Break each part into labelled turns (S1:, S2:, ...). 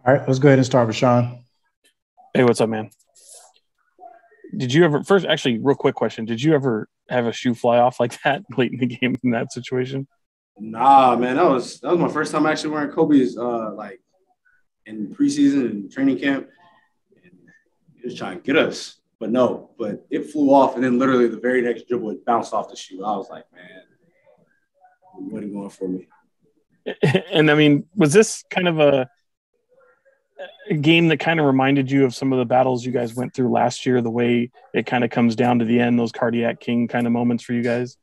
S1: All right, let's go ahead and start with Sean.
S2: Hey, what's up, man? Did you ever first actually real quick question, did you ever have a shoe fly off like that late in the game in that situation?
S3: Nah, man, that was my first time actually wearing Kobe's like in preseason and training camp. And he was trying to get us, but no, but it flew off, and then literally the very next dribble it bounced off the shoe. I was like, man, what are you going for me?
S2: And I mean, was this kind of a game that kind of reminded you of some of the battles you guys went through last year, the way it kind of comes down to the end, those cardiac king kind of moments for you guys?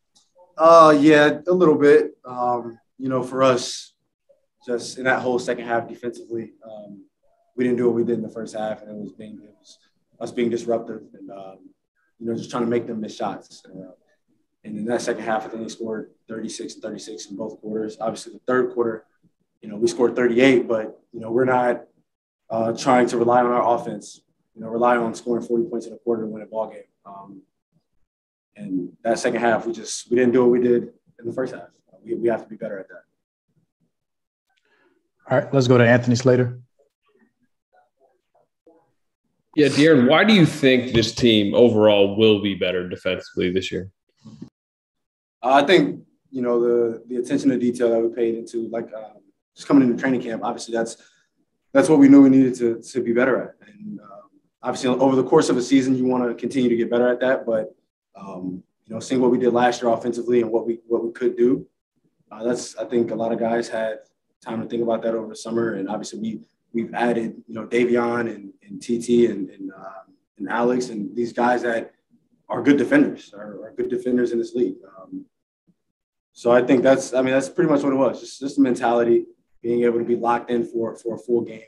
S3: Yeah, a little bit. For us, just in that whole second half defensively, we didn't do what we did in the first half, and it was us being disruptive and just trying to make them miss shots. And in that second half, I think they scored 36 and 36 in both quarters. Obviously, the third quarter, we scored 38, but we're not trying to rely on our offense. Rely on scoring 40 points in a quarter to win a ball game. And that second half, we didn't do what we did in the first half. We have to be better at that.
S1: All right, let's go to Anthony Slater.
S4: Yeah, De'Aaron, why do you think this team overall will be better defensively this year?
S3: I think, the attention to detail that we paid into, just coming into training camp, obviously that's what we knew we needed to be better at. And obviously over the course of a season, you want to continue to get better at that. But, seeing what we did last year offensively and what we could do, I think a lot of guys had time to think about that over the summer. And obviously we've added, Davion and TT and Alex and these guys that are good defenders, are good defenders in this league. So I think that's pretty much what it was. Just the mentality, being able to be locked in for a full game.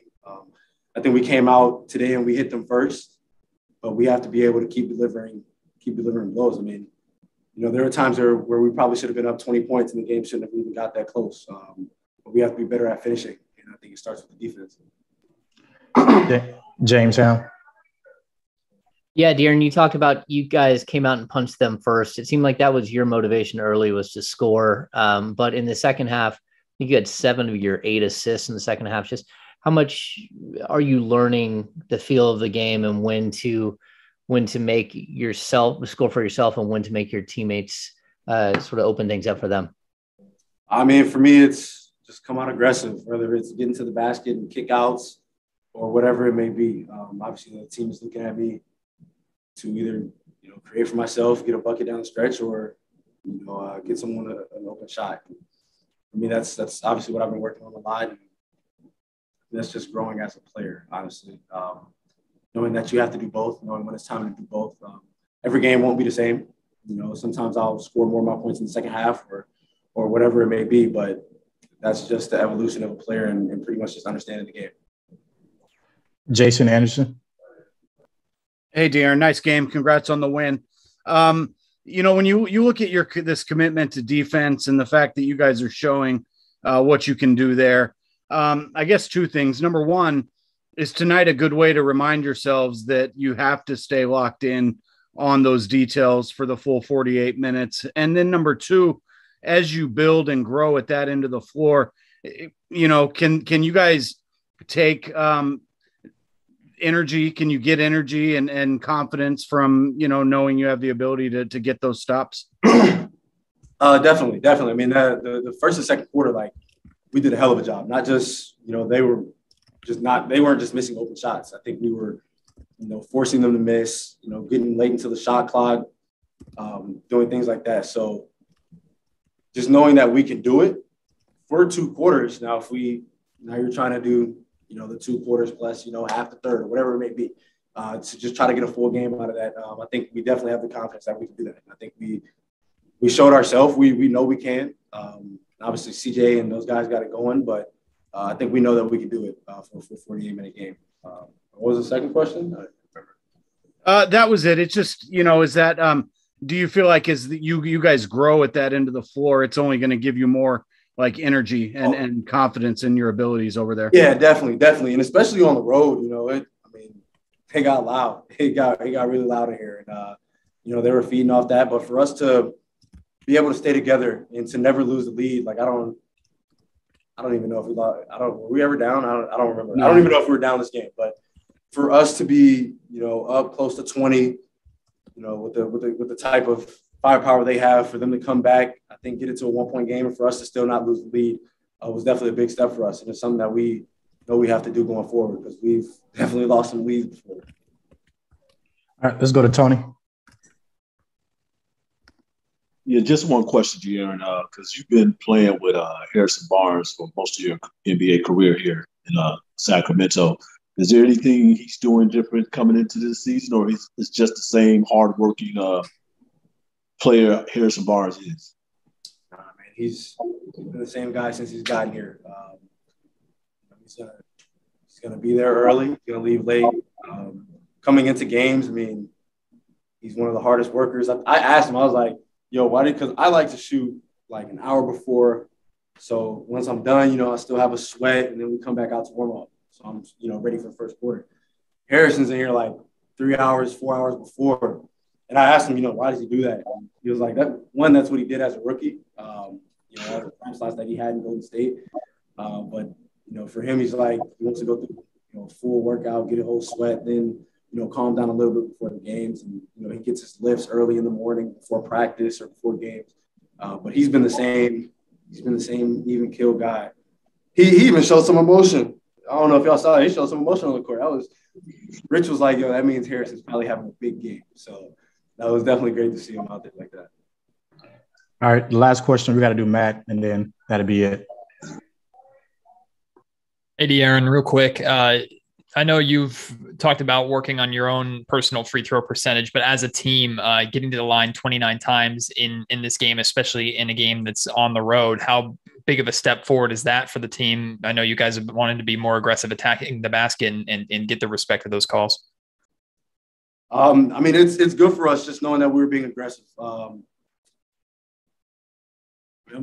S3: I think we came out today and we hit them first, but we have to be able to keep delivering blows. I mean, there are times where we probably should have been up 20 points and the game shouldn't have even got that close. But we have to be better at finishing, and I think it starts with the defense.
S1: James Howe.
S5: Yeah, De'Aaron, you talked about you guys came out and punched them first. It seemed like that was your motivation early, was to score. But in the second half, you had 7 of your 8 assists in the second half. Just how much are you learning the feel of the game and when to make yourself score for yourself and when to make your teammates sort of open things up for them?
S3: I mean, for me, it's just come out aggressive, whether it's getting to the basket and kick outs or whatever it may be. Obviously, the team is looking at me to either, create for myself, get a bucket down the stretch, or, get someone an open shot. For me, that's obviously what I've been working on a lot. And that's just growing as a player, honestly. Knowing that you have to do both, knowing when it's time to do both. Every game won't be the same. Sometimes I'll score more of my points in the second half or whatever it may be, but that's just the evolution of a player and pretty much just understanding the game.
S1: Jason Anderson.
S6: Hey, De'Aaron, nice game. Congrats on the win. When you look at this commitment to defense and the fact that you guys are showing what you can do there, I guess 2 things. Number one, is tonight a good way to remind yourselves that you have to stay locked in on those details for the full 48 minutes? And then number 2, as you build and grow at that end of the floor, can you guys take energy? Can you get energy and confidence from, knowing you have the ability to get those stops?
S3: Definitely. I mean, the first and second quarter, we did a hell of a job. Not just, they weren't just missing open shots. I think we were, forcing them to miss, getting late into the shot clock, doing things like that. So just knowing that we can do it for 2 quarters. Now, now you're trying to do, the 2 quarters plus, half the third or whatever it may be, to just try to get a full game out of that. I think we definitely have the confidence that we can do that. I think we showed ourselves. We know we can. Obviously, CJ and those guys got it going, but I think we know that we can do it for a 48-minute game. What was the second question? I don't remember.
S6: That was it. It's just, is that do you feel like as you guys grow at that end of the floor, it's only going to give you more energy and confidence in your abilities over there?
S3: Yeah, definitely. And especially on the road, they got loud. It got really loud in here. And, they were feeding off that. But for us to be able to stay together and to never lose the lead, I don't even know if we lost. Were we ever down? I don't remember.
S6: No.
S3: I don't even know if we were down this game. But for us to be, up close to 20, with the type of firepower they have, for them to come back, I think get it to a 1-point game, and for us to still not lose the lead was definitely a big step for us. And it's something that we know we have to do going forward because we've definitely lost some leads before.
S1: All right, let's go to Tony.
S7: Yeah, just one question, De'Aaron, because you've been playing with Harrison Barnes for most of your NBA career here in Sacramento. Is there anything he's doing different coming into this season, or is it's just the same hardworking player Harrison Barnes is?
S3: Nah, man, he's been the same guy since he's gotten here. He's gonna be there early. He's gonna leave late. Coming into games, I mean, he's one of the hardest workers. I asked him, I was like, yo, why because I like to shoot like an hour before. So once I'm done, I still have a sweat, and then we come back out to warm up. So I'm, ready for the first quarter. Harrison's in here like 3 hours, 4 hours before. And I asked him, why does he do that? And he was like, that's what he did as a rookie. All the time slots that he had in Golden State. But, for him, he's like, he wants to go through, full workout, get a whole sweat, then, calm down a little bit before the games. And, he gets his lifts early in the morning before practice or before games. But he's been the same. He's been the same even kill guy. He even showed some emotion. I don't know if y'all saw it. He showed some emotion on the court. Rich was like, yo, that means Harrison's probably having a big game. So that was definitely great to see him out there like that.
S1: All right, the last question, we got to do Matt, and then that'll be it.
S8: Hey, De'Aaron, real quick. I know you've talked about working on your own personal free throw percentage, but as a team, getting to the line 29 times in this game, especially in a game that's on the road, how big of a step forward is that for the team? I know you guys have wanted to be more aggressive attacking the basket and get the respect of those calls.
S3: It's good for us just knowing that we were being aggressive. I'm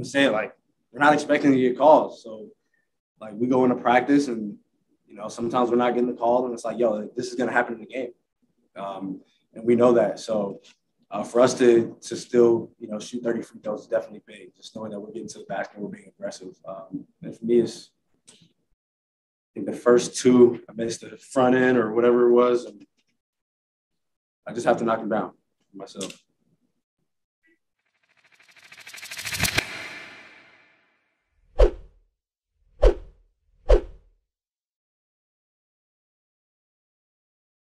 S3: saying, like, we're not expecting to get calls. So, like, we go into practice and, sometimes we're not getting the call, and it's like, yo, this is going to happen in the game. And we know that. So, for us to still, shoot 30 free throws is definitely big, just knowing that we're getting to the basket and we're being aggressive. And for me, I think the first two, I missed the front end or whatever it was, and I just have to knock them down myself.